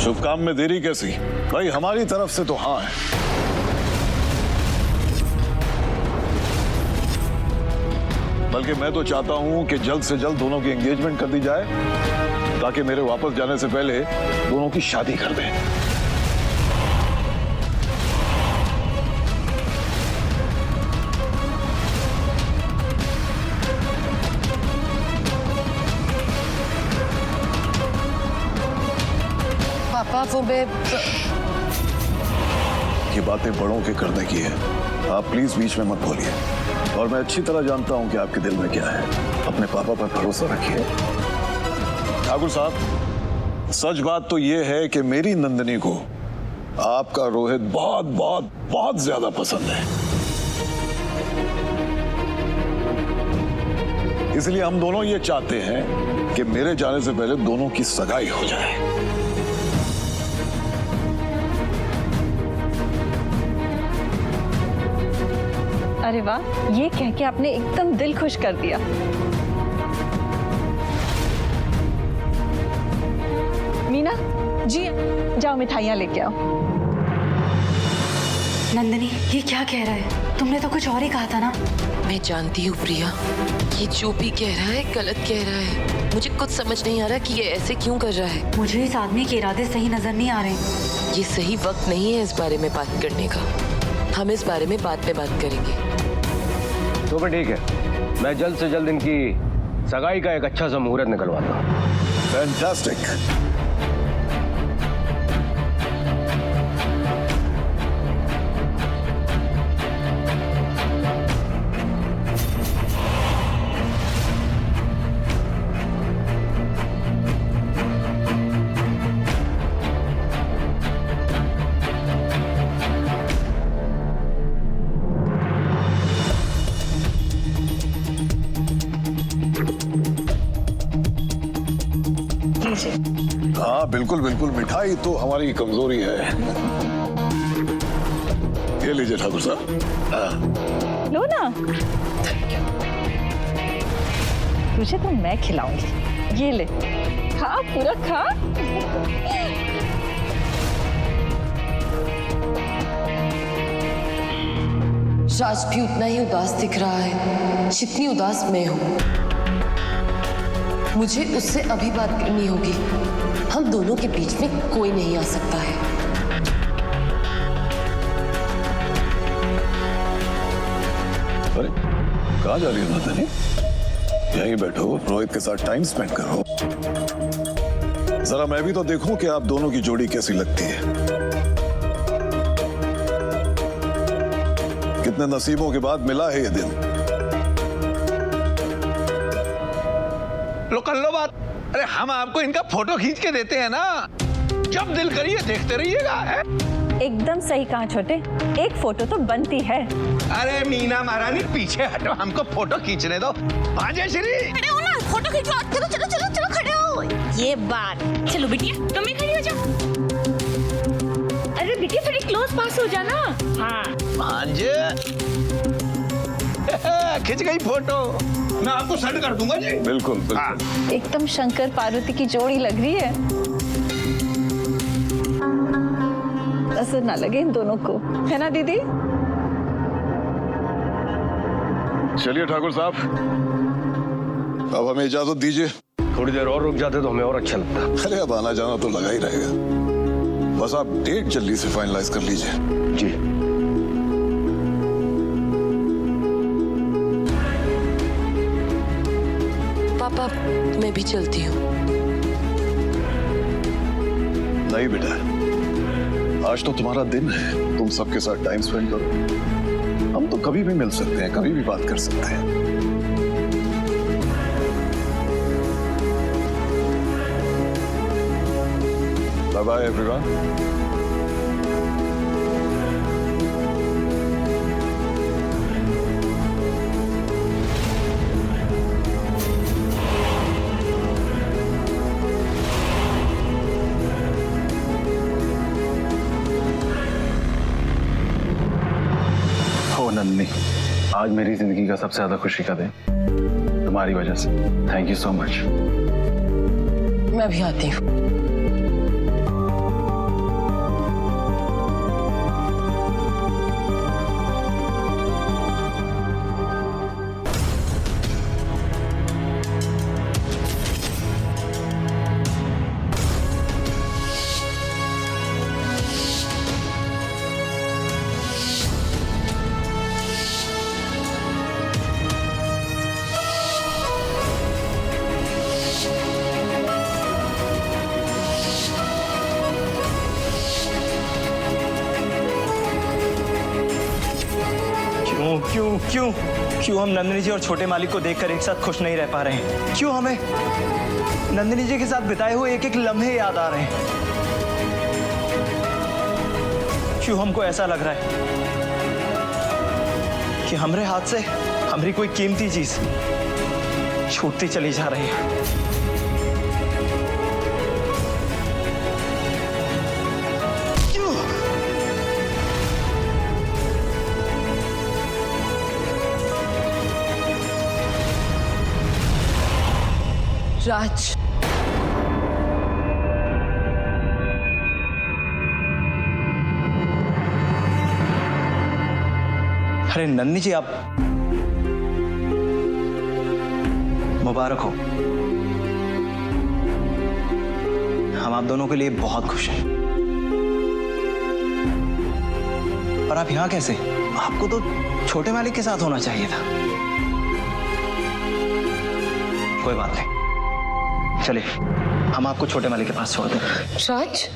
शुभ काम में देरी कैसी? भाई हमारी तरफ से तो हाँ है। बल्कि मैं तो चाहता हूं कि जल्द से जल्द दोनों की एंगेजमेंट कर दी जाए, ताकि मेरे वापस जाने से पहले दोनों की शादी कर दें। पापा वो मैं ये बातें बड़ों के करने की है, आप प्लीज बीच में मत बोलिए। और मैं अच्छी तरह जानता हूं कि आपके दिल में क्या है। अपने पापा पर भरोसा रखिए। ठाकुर साहब, सच बात तो यह है कि मेरी नंदिनी को आपका रोहित बहुत बहुत बहुत ज्यादा पसंद है। इसलिए हम दोनों ये चाहते हैं कि मेरे जाने से पहले दोनों की सगाई हो जाए। अरे वाह, ये कह के आपने एकदम दिल खुश कर दिया। मीना जी, जाओ मिठाइयाँ लेके आओ। नंदिनी, ये क्या कह रहा है? तुमने तो कुछ और ही कहा था ना। मैं जानती हूँ प्रिया, ये जो भी कह रहा है गलत कह रहा है। मुझे कुछ समझ नहीं आ रहा कि ये ऐसे क्यों कर रहा है। मुझे इस आदमी के इरादे सही नजर नहीं आ रहे। ये सही वक्त नहीं है इस बारे में बात करने का। हम इस बारे में बाद में बात करेंगे। तो फिर ठीक है, मैं जल्द से जल्द इनकी सगाई का एक अच्छा सा मुहूर्त निकलवाता हूँ। फैंटास्टिक। हाँ बिल्कुल बिल्कुल, मिठाई तो हमारी कमजोरी है। ये लीजिए ठाकुर साहब। लो ना, तुझे तो मैं खिलाऊंगी। ये ले, खा, पूरा खा। राज भी उतना ही उदास दिख रहा है जितनी उदास मैं हूँ। मुझे उससे अभी बात करनी होगी। हम दोनों के बीच में कोई नहीं आ सकता है। अरे कहाँ जा रही हो नंदिनी? यहीं बैठो, रोहित के साथ टाइम स्पेंड करो। जरा मैं भी तो देखूं कि आप दोनों की जोड़ी कैसी लगती है। कितने नसीबों के बाद मिला है ये दिन। लो कर लो बात। अरे हम आपको इनका फोटो खींच के देते हैं ना, जब दिल करिए देखते रहिएगा। है एकदम सही कहा छोटे, एक फोटो तो बनती है। अरे मीना महारानी पीछे हटो, हमको फोटो खींचने दो। आजा श्री, खड़े हो ना, फोटो खींचो। चलो चलो चलो चलो, खड़े हो। ये बात। चलो बिटिया, तुम भी खड़ी हो जाओ। अरे बिटिया थोड़ी क्लोज पास हो जाना। हाँ भांजे खिंच गई फोटो, मैं आपको सेंड कर दूंगा जी। बिल्कुल बिल्कुल। एकदम शंकर पार्वती की जोड़ी लग रही है। असर ना लगे इन दोनों को, है ना दीदी? चलिए ठाकुर साहब, अब हमें इजाजत दीजिए। थोड़ी देर और रुक जाते तो हमें और अच्छा लगता। अरे अब आना जाना तो लगा ही रहेगा, बस आप डेट जल्दी से फाइनलाइज कर लीजिए। जी। पापा मैं भी चलती हूँ। नहीं बेटा, आज तो तुम्हारा दिन है, तुम सबके साथ टाइम स्पेंड करो। हम तो कभी भी मिल सकते हैं, कभी भी बात कर सकते हैं। Bye bye everyone. नंदिनी, आज मेरी जिंदगी का सबसे ज्यादा खुशी का दिन तुम्हारी वजह से। Thank you so much. मैं भी आती हूँ। क्यों हम नंदिनी जी और छोटे मालिक को देखकर एक साथ खुश नहीं रह पा रहे हैं? क्यों हमें नंदिनी जी के साथ बिताए हुए एक एक लम्हे याद आ रहे हैं? क्यों हमको ऐसा लग रहा है कि हमारे हाथ से हमारी कोई कीमती चीज छूटती चली जा रही है? राज, अरे नंदिनी जी, आप मुबारक हो। हम आप दोनों के लिए बहुत खुश हैं। पर आप यहां कैसे? आपको तो छोटे मालिक के साथ होना चाहिए था। कोई बात नहीं, चलिए हम आपको छोटे मालिक के पास छोड़ दें। राज,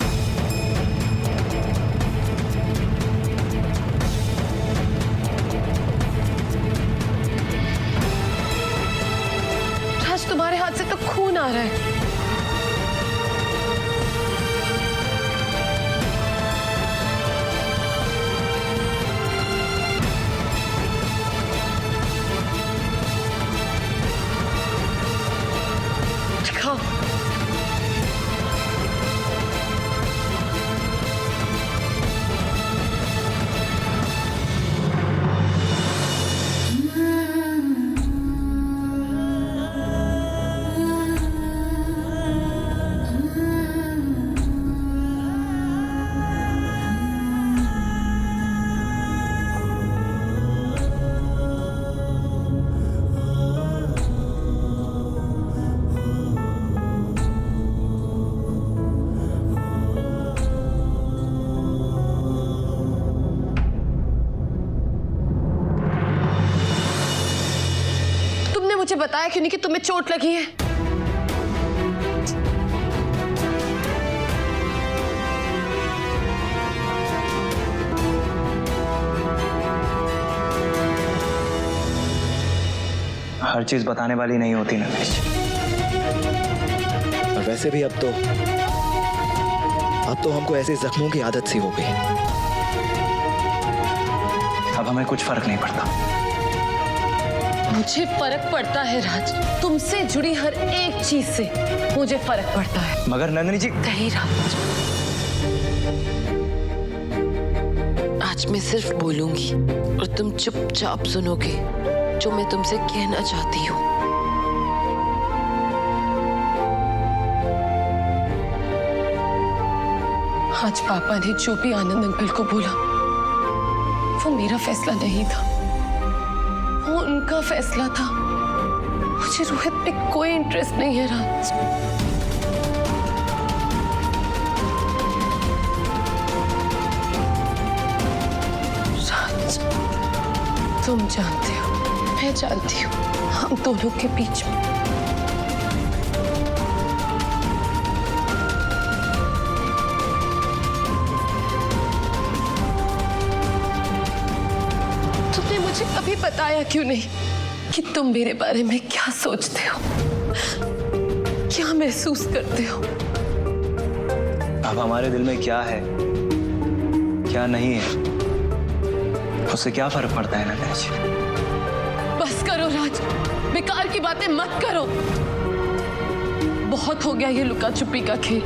राज तुम्हारे हाथ से तो खून आ रहा है। दिखाओ। मुझे बताया क्यों नहीं कि तुम्हें चोट लगी है? हर चीज बताने वाली नहीं होती नंदिनी। और वैसे भी अब तो हमको ऐसे जख्मों की आदत सी हो गई। अब हमें कुछ फर्क नहीं पड़ता। मुझे फर्क पड़ता है राज, तुमसे जुड़ी हर एक चीज से मुझे फर्क पड़ता है। मगर नंदिनी जी, नहीं राज, आज मैं सिर्फ बोलूंगी और तुम चुपचाप सुनोगे जो मैं तुमसे कहना चाहती हूँ। आज पापा ने जो भी आनंद अंकल को बोला वो मेरा फैसला नहीं था, वो उनका फैसला था। मुझे रोहित पे कोई इंटरेस्ट नहीं है राज। राज, तुम जानते हो, मैं जानती हूँ, हम दोनों के बीच में कभी बताया क्यों नहीं कि तुम मेरे बारे में क्या सोचते हो, क्या महसूस करते हो? अब हमारे दिल में क्या है क्या नहीं है उससे क्या फर्क पड़ता है नंदिनी जी? बस करो राज, बेकार की बातें मत करो। बहुत हो गया ये लुका छुपी का खेल।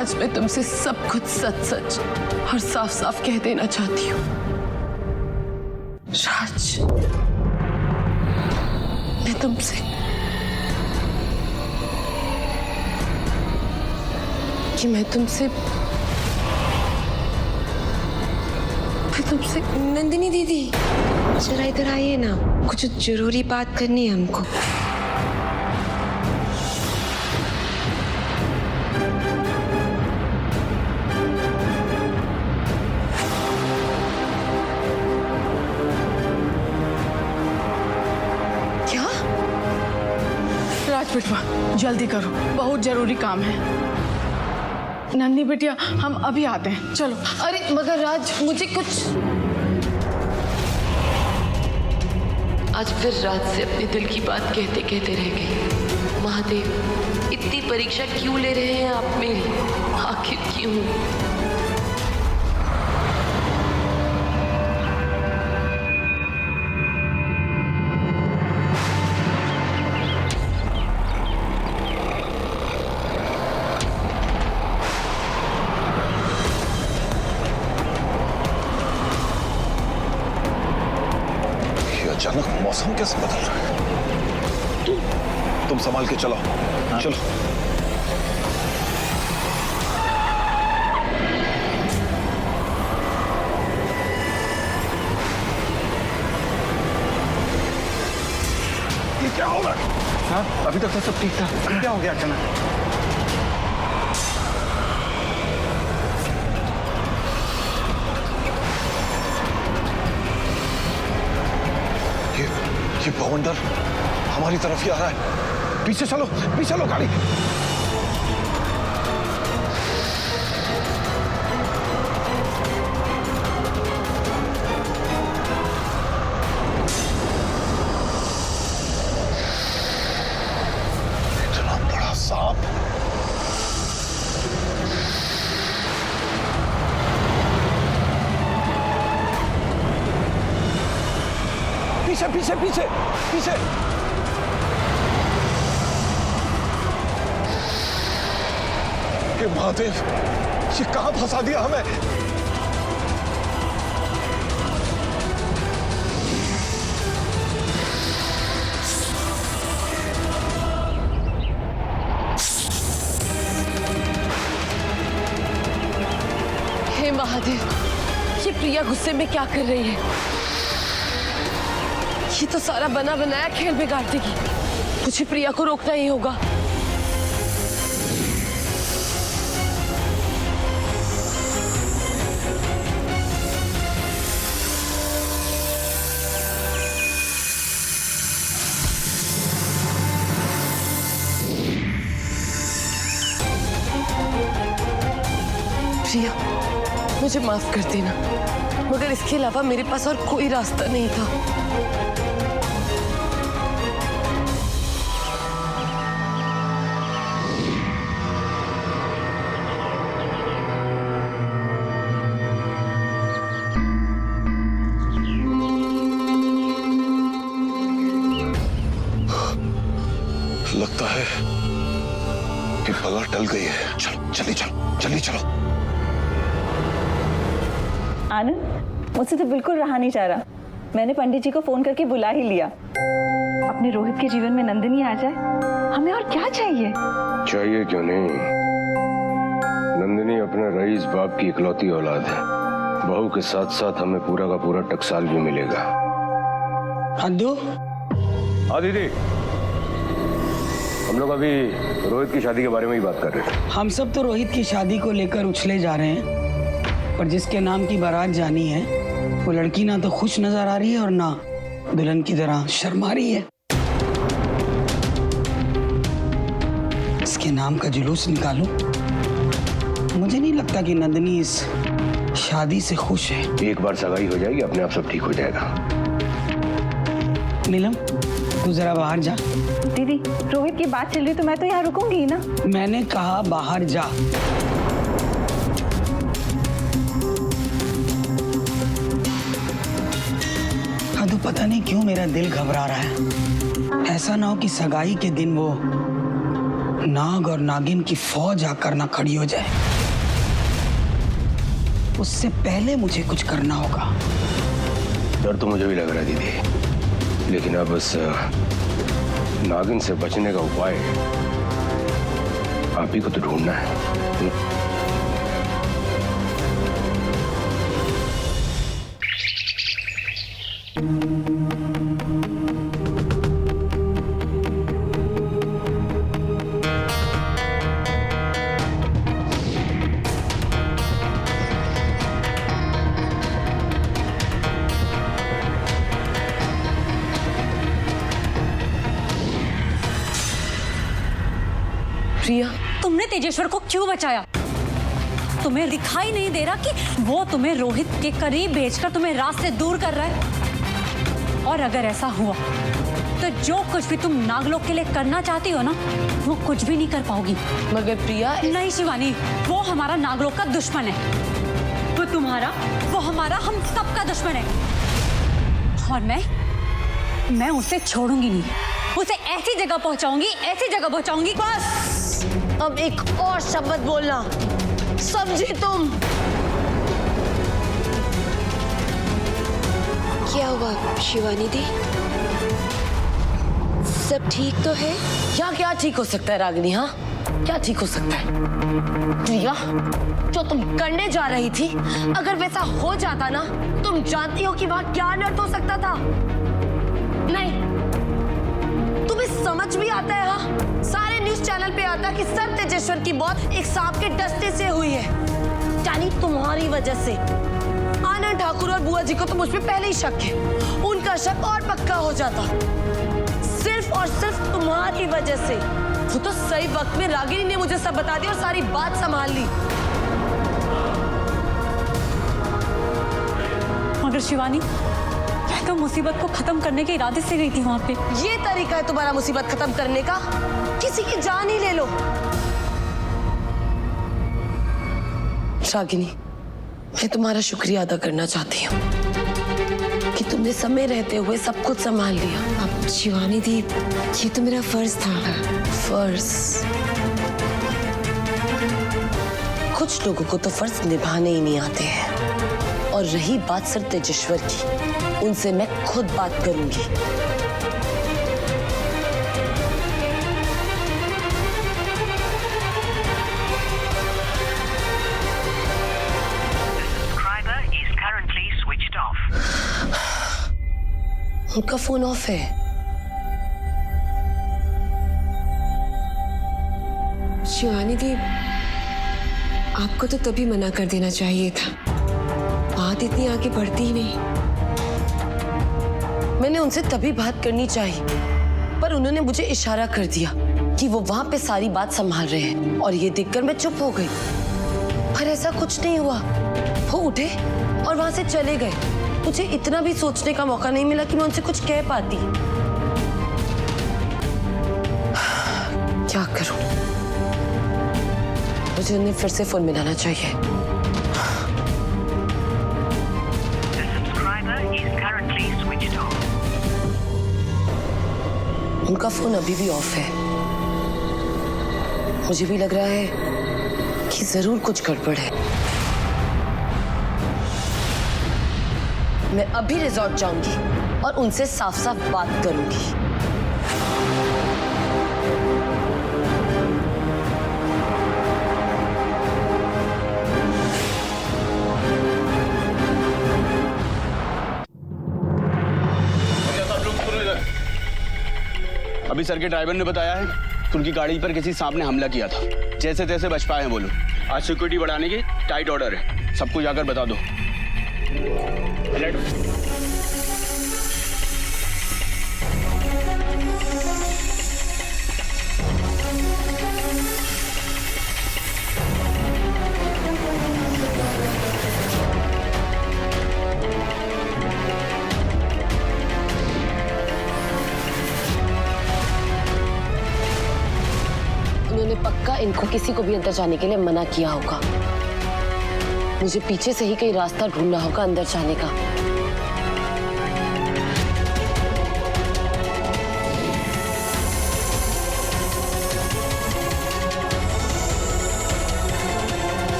आज मैं तुमसे सब कुछ सच सच और साफ साफ कह देना चाहती हूँ। राज, मैं तुमसे नंदिनी दीदी, जरा इधर आइए ना, कुछ जरूरी बात करनी है हमको। क्या? राज बिटवा, जल्दी करो, बहुत जरूरी काम है। नंदिनी बिटिया, हम अभी आते हैं, चलो। अरे मगर राज, मुझे कुछ आज फिर रात से अपने दिल की बात कहते कहते रह गई। महादेव, इतनी परीक्षा क्यों ले रहे हैं आप मेरी? आखिर क्यों? अचानक मौसम कैसे बदल रहा है? तुम संभाल के चलो। चलो। ये क्या हो रहा है? हाँ, अभी तक तो सब ठीक था, क्या हो गया अचानक? ये बवंडर हमारी तरफ ही आ रहा है। पीछे चलो गाड़ी। इतना बड़ा सांप। पीछे। ये महादेव, ये कहां फंसा दिया हमें? हे महादेव, ये प्रिया गुस्से में क्या कर रही है? ये तो सारा बना बनाया खेल बिगाड़ देगी। मुझे प्रिया को रोकना ही होगा। प्रिया, मुझे माफ कर देना, मगर इसके अलावा मेरे पास और कोई रास्ता नहीं था। लगता है कि बला टल गई है। जल्दी चलो। आनंद, मुझसे तो बिल्कुल रहा नहीं जा रहा। मैंने पंडित जी को फोन करके बुला ही लिया। अपने रोहित के जीवन में नंदिनी आ जाए, हमें और क्या चाहिए? चाहिए क्यों नहीं, नंदिनी अपने रईस बाप की इकलौती औलाद है। बहू के साथ साथ हमें पूरा का पूरा टकसाल भी मिलेगा। अद्दू, हाँ दीदी, हम लोग अभी रोहित की शादी के बारे में ही बात कर रहे थे। हम सब तो रोहित की शादी को लेकर उछले जा रहे हैं, पर जिसके नाम की बारात जानी है वो लड़की ना तो खुश नजर आ रही है और ना दुल्हन की तरह शर्मा रही है। इसके नाम का जुलूस निकालूं? मुझे नहीं लगता कि नंदिनी इस शादी से खुश है। एक बार सगाई हो जाएगी, अपने आप सब ठीक हो जाएगा। नीलम, तू जरा बाहर जा। दीदी, रोहित की बात चल रही तो मैं तो यहाँ रुकूंगी ही ना। मैंने कहा बाहर जा। हाँ, तो पता नहीं क्यों मेरा दिल घबरा रहा है। ऐसा ना हो कि सगाई के दिन वो नाग और नागिन की फौज आकर ना खड़ी हो जाए। उससे पहले मुझे कुछ करना होगा। डर तो मुझे भी लग रहा है दीदी, लेकिन अब बस नागिन से बचने का उपाय आप ही को तो ढूंढना है। प्रिया, तुमने तेजेश्वर को क्यों बचाया? तुम्हें दिखाई नहीं दे रहा कि वो तुम्हें रोहित के करीब भेजकर तुम्हें रात से दूर कर रहा है? और अगर ऐसा हुआ तो जो कुछ भी तुम नागलोक के लिए करना चाहती हो ना, वो कुछ भी नहीं कर पाओगी। मगर प्रिया, नहीं शिवानी, वो हमारा नागलोक का दुश्मन है। वो तुम्हारा, वो हमारा, हम सबका दुश्मन है। और मैं उसे छोड़ूंगी नहीं। उसे ऐसी जगह पहुंचाऊंगी। बस अब एक और शब्द बोलना, समझी तुम? क्या हुआ शिवानी दी? सब ठीक तो है? क्या ठीक हो सकता है रागिनी? हाँ, क्या ठीक हो सकता है? प्रिया, जो तुम करने जा रही थी, अगर वैसा हो जाता ना, तुम जानती हो कि वहां क्या अनर्थ हो सकता था? नहीं, तुम्हें समझ भी आता है? हाँ, सारे न्यूज चैनल पे आता कि सर तेजेश्वर की मौत एक सांप के डसने से हुई है। यानी तुम्हारी वजह से। आनंद ठाकुर और बुआ जी को तो मुझ पे पहले ही शक है। उनका शक और पक्का हो जाता, सिर्फ और सिर्फ तुम्हारी वजह से। वो तो सही वक्त में रागिनी ने मुझे सब बता दिया और सारी बात संभाल ली। मगर शिवानी, मैं तो मुसीबत को खत्म करने के इरादे से गई थी वहां पे। ये तरीका है तुम्हारा मुसीबत खत्म करने का? किसी की जान ही ले लो। रागिनी, मैं तुम्हारा शुक्रिया अदा करना चाहती हूँ कि तुमने समय रहते हुए सब कुछ संभाल लिया। अब शिवानी दी, ये तो मेरा फर्ज था। फर्ज? कुछ लोगों को तो फर्ज निभाने ही नहीं आते हैं। और रही बात सर तेजेश्वर की, उनसे मैं खुद बात करूंगी। उनका फोन ऑफ है। शिवानी दी, आपको तो तभी मना कर देना चाहिए था। बात इतनी आगे बढ़ती ही नहीं। मैंने उनसे तभी बात करनी चाहिए, पर उन्होंने मुझे इशारा कर दिया कि वो वहां पे सारी बात संभाल रहे हैं, और ये देखकर मैं चुप हो गई। पर ऐसा कुछ नहीं हुआ। वो उठे और वहां से चले गए। मुझे इतना भी सोचने का मौका नहीं मिला कि मैं उनसे कुछ कह पाती। क्या करूं? मुझे उन्हें फिर से फोन मिलाना चाहिए। उनका फोन अभी भी ऑफ है। मुझे भी लग रहा है कि जरूर कुछ गड़बड़ है। मैं अभी रिजॉर्ट जाऊंगी और उनसे साफ साफ बात करूंगी। अभी सर के ड्राइवर ने बताया है कि उनकी गाड़ी पर किसी सांप ने हमला किया था। जैसे तैसे बच पाए हैं वो लोग। आज सिक्योरिटी बढ़ाने की टाइट ऑर्डर है। सबको जाकर बता दो। अलर्ट। उन्होंने पक्का इनको किसी को भी अंदर जाने के लिए मना किया होगा। मुझे पीछे से ही कहीं रास्ता ढूंढना होगा अंदर जाने का।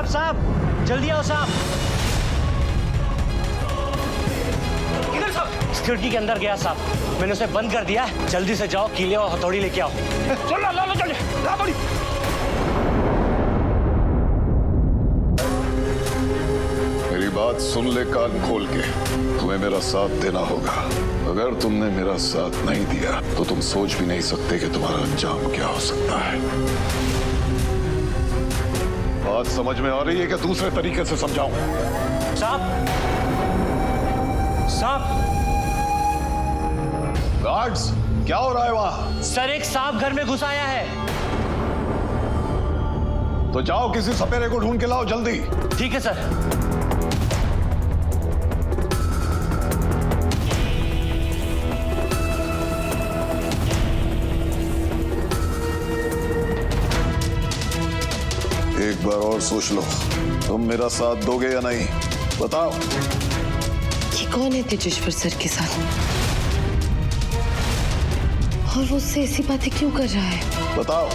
साहब, जल्दी आओ साहब। किधर साहब? सिक्योरिटी के अंदर गया साहब। मैंने उसे बंद कर दिया है। जल्दी से जाओ, कीले और हथौड़ी लेके आओ। चलो ला जल्दी, हथौड़ी। मेरी बात सुन ले कान खोल के। तुम्हें मेरा साथ देना होगा। अगर तुमने मेरा साथ नहीं दिया तो तुम सोच भी नहीं सकते कि तुम्हारा अंजाम क्या हो सकता है। बात समझ में आ रही है कि दूसरे तरीके से समझाऊं? साहब, साहब। गार्ड्स, क्या हो रहा है वहां? सर, एक सांप घर में घुस आया है। तो जाओ किसी सपेरे को ढूंढ के लाओ जल्दी। ठीक है सर। एक बार और सोच लो, तुम मेरा साथ दोगे या नहीं, बताओ। ये कौन है तेजेश्वर सर के साथ, और वो उससे ऐसी बातें क्यों कर रहा है? बताओ।